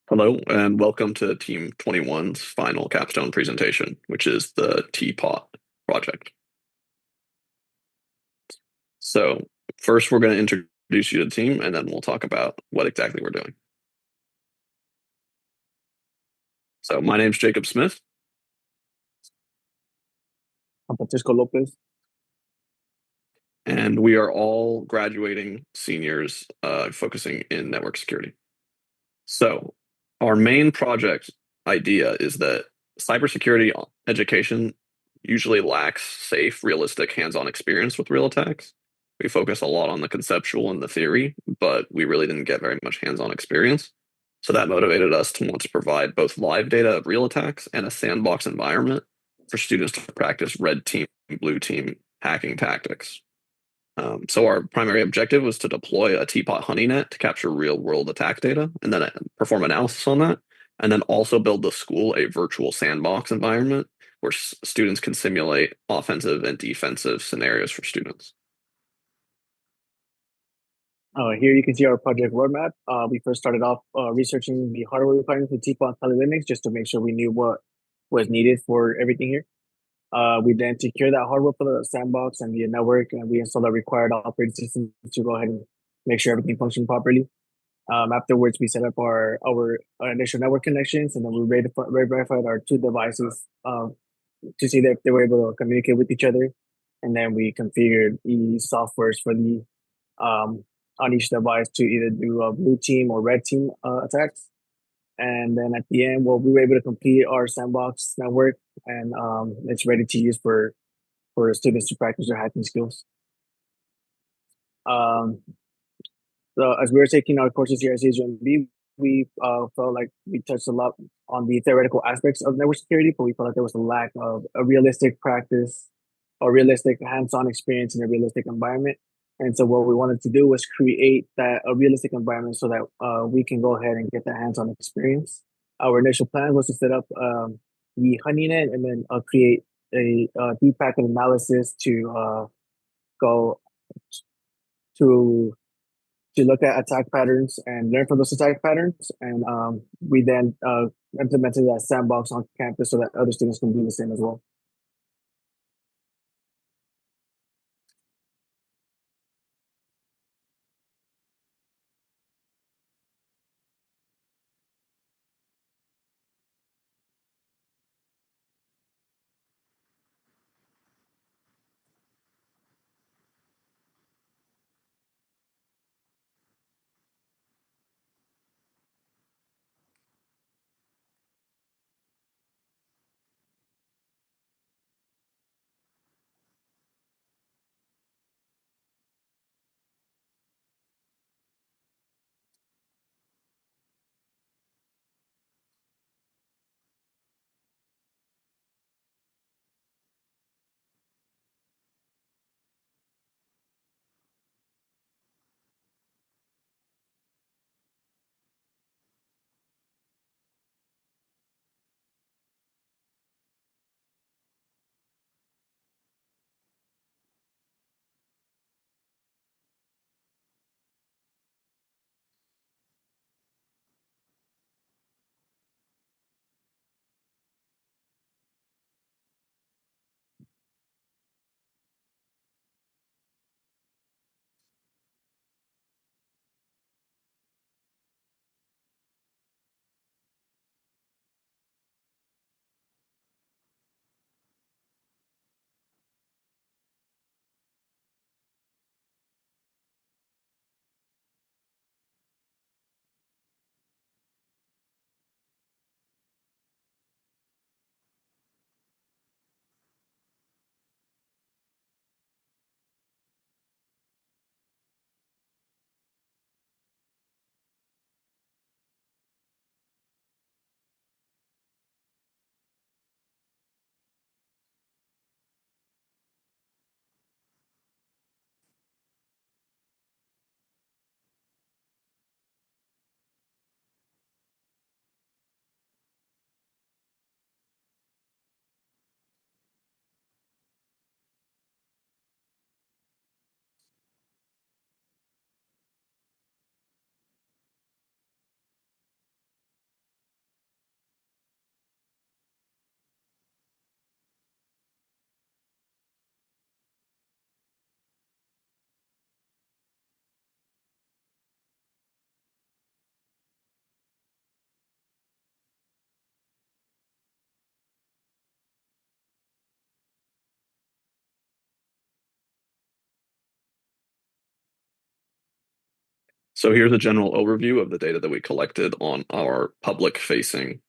Hello, and welcome to Team 21's final capstone presentation, which is the Teapot project. So, first, we're going to introduce you to the team, and then we'll talk about what exactly we're doing. So, my name's Jacob Smith, I'm Francisco Lopez. and we are all graduating seniors focusing in network security. So, our main project idea is that cybersecurity education usually lacks safe, realistic, hands-on experience with real attacks. We focus a lot on the conceptual and the theory, but we really didn't get very much hands-on experience. So that motivated us to want to provide both live data of real attacks and a sandbox environment for students to practice red team, blue team hacking tactics. So our primary objective was to deploy a teapot Honeynet to capture real world attack data and then perform analysis on that. And then also build the school a virtual sandbox environment where students can simulate offensive and defensive scenarios for students. Here you can see our project roadmap. We first started off researching the hardware requirements for Teapot Linux just to make sure we knew what was needed for everything here. We then secured that hardware for the sandbox and the network, and we installed the required operating system to go ahead and make sure everything functioned properly. Afterwards, we set up our initial network connections, and then we verified our two devices to see that they were able to communicate with each other. And then we configured the softwares for the um, on each device to either do a blue team or red team attacks. And then at the end, well, we were able to complete our sandbox network, and it's ready to use for students to practice their hacking skills. Um, so as we were taking our courses here at CGMB, we felt like we touched a lot on the theoretical aspects of network security, but we felt like there was a lack of a realistic practice or realistic hands-on experience in a realistic environment. And so what we wanted to do was create that a realistic environment so that we can go ahead and get that hands-on experience. Our initial plan was to set up the Honeynet and then create a deep packet analysis to go to look at attack patterns and learn from those attack patterns. And we then implemented that sandbox on campus so that other students can do the same as well. So here's a general overview of the data that we collected on our public-facing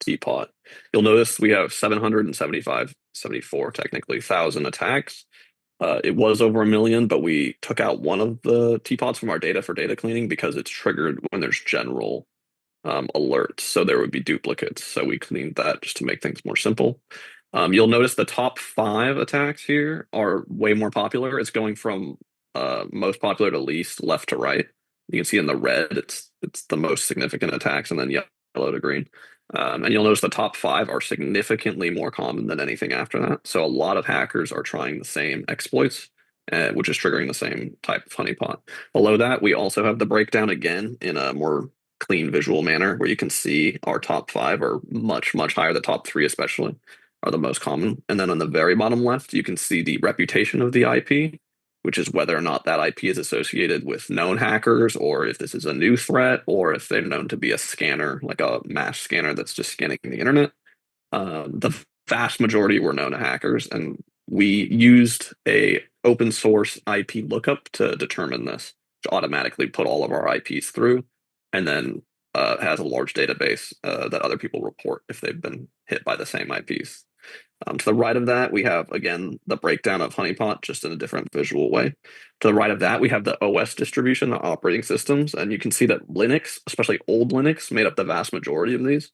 teapot. You'll notice we have 775, 74 technically, thousand attacks. It was over 1 million, but we took out one of the teapots from our data for data cleaning because it's triggered when there's general alerts. So there would be duplicates. So we cleaned that just to make things more simple. You'll notice the top 5 attacks here are way more popular. It's going from most popular to least, left to right. You can see in the red, it's the most significant attacks, and then yellow to green. And you'll notice the top 5 are significantly more common than anything after that. So a lot of hackers are trying the same exploits, which is triggering the same type of honeypot. Below that, we also have the breakdown again in a more clean visual manner where you can see our top 5 are much, much higher. The top 3 especially are the most common. And then on the very bottom left, you can see the reputation of the IP, which is whether or not that IP is associated with known hackers, or if this is a new threat, or if they're known to be a scanner, like a mass scanner that's just scanning the internet. The vast majority were known to hackers, and we used a open source IP lookup to determine this, to automatically put all of our IPs through, and then has a large database that other people report if they've been hit by the same IPs. To the right of that, we have, again, the breakdown of Honeypot, just in a different visual way. To the right of that, we have the OS distribution, the operating systems, and you can see that Linux, especially old Linux, made up the vast majority of these,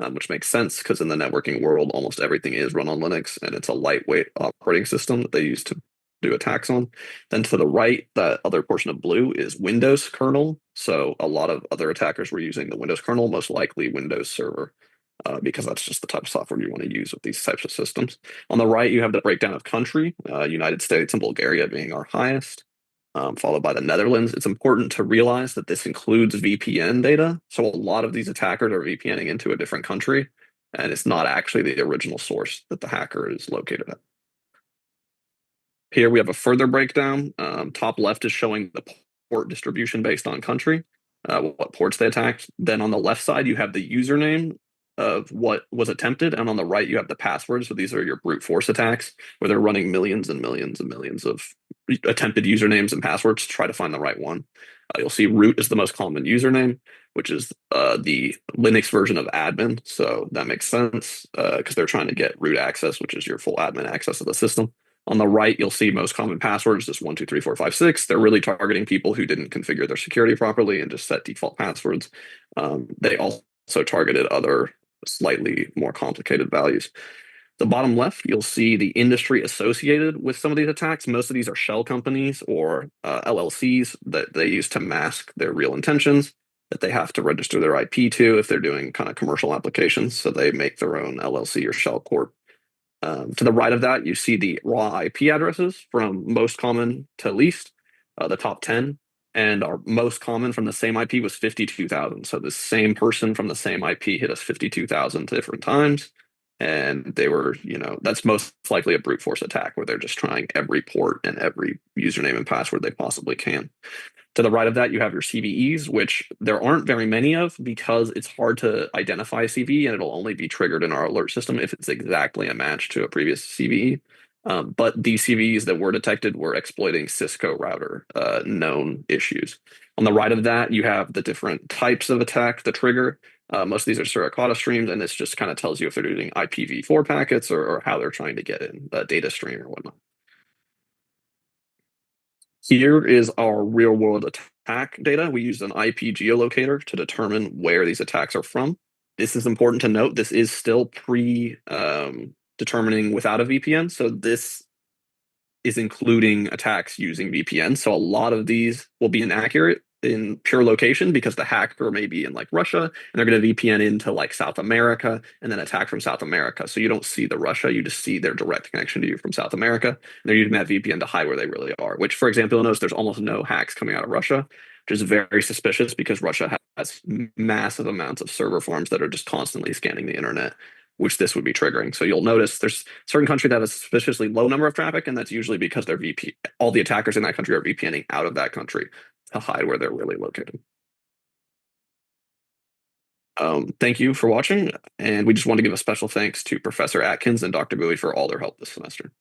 which makes sense because in the networking world, almost everything is run on Linux, and it's a lightweight operating system that they use to do attacks on. Then to the right, that other portion of blue is Windows kernel. So a lot of other attackers were using the Windows kernel, most likely Windows Server, because that's just the type of software you want to use with these types of systems. On the right, you have the breakdown of country, United States and Bulgaria being our highest, followed by the Netherlands. It's important to realize that this includes VPN data. So a lot of these attackers are VPNing into a different country, and it's not actually the original source that the hacker is located at. Here we have a further breakdown. Top left is showing the port distribution based on country, what ports they attacked. Then on the left side, you have the username of what was attempted, and on the right, you have the password. So these are your brute force attacks, where they're running millions and millions and millions of attempted usernames and passwords to try to find the right one. You'll see root is the most common username, which is the Linux version of admin. So that makes sense because they're trying to get root access, which is your full admin access of the system. On the right, you'll see most common passwords, just 1234556. They're really targeting people who didn't configure their security properly and just set default passwords. They also targeted other slightly more complicated values. The bottom left, you'll see the industry associated with some of these attacks. Most of these are shell companies or LLCs that they use to mask their real intentions, that they have to register their IP to if they're doing kind of commercial applications. So they make their own LLC or shell corp. To the right of that, you see the raw IP addresses from most common to least, the top 10. And our most common from the same IP was 52,000. So the same person from the same IP hit us 52,000 different times. And they were, that's most likely a brute force attack where they're just trying every port and every username and password they possibly can. To the right of that, you have your CVEs, which there aren't very many of because it's hard to identify a CVE and it'll only be triggered in our alert system if it's exactly a match to a previous CVE. But these CVEs that were detected were exploiting Cisco router known issues. On the right of that, you have the different types of attack, the trigger. Most of these are Suricata streams, and this just kind of tells you if they're using IPv4 packets or how they're trying to get in the data stream or whatnot. Here is our real world attack data. We use an IP geolocator to determine where these attacks are from. This is important to note. This is still pre determining without a VPN. So this is including attacks using VPN. So a lot of these will be inaccurate in pure location because the hacker may be in like Russia and they're going to VPN into like South America and then attack from South America. So you don't see the Russia, you just see their direct connection to you from South America. And they're using that VPN to hide where they really are, which, for example, you'll notice there's almost no hacks coming out of Russia, which is very suspicious because Russia has massive amounts of server farms that are just constantly scanning the internet, which this would be triggering. So you'll notice there's certain country that has a suspiciously low number of traffic, and that's usually because they're all the attackers in that country are VPNing out of that country to hide where they're really located. Thank you for watching, and we just want to give a special thanks to Professor Atkins and Dr. Bowie for all their help this semester.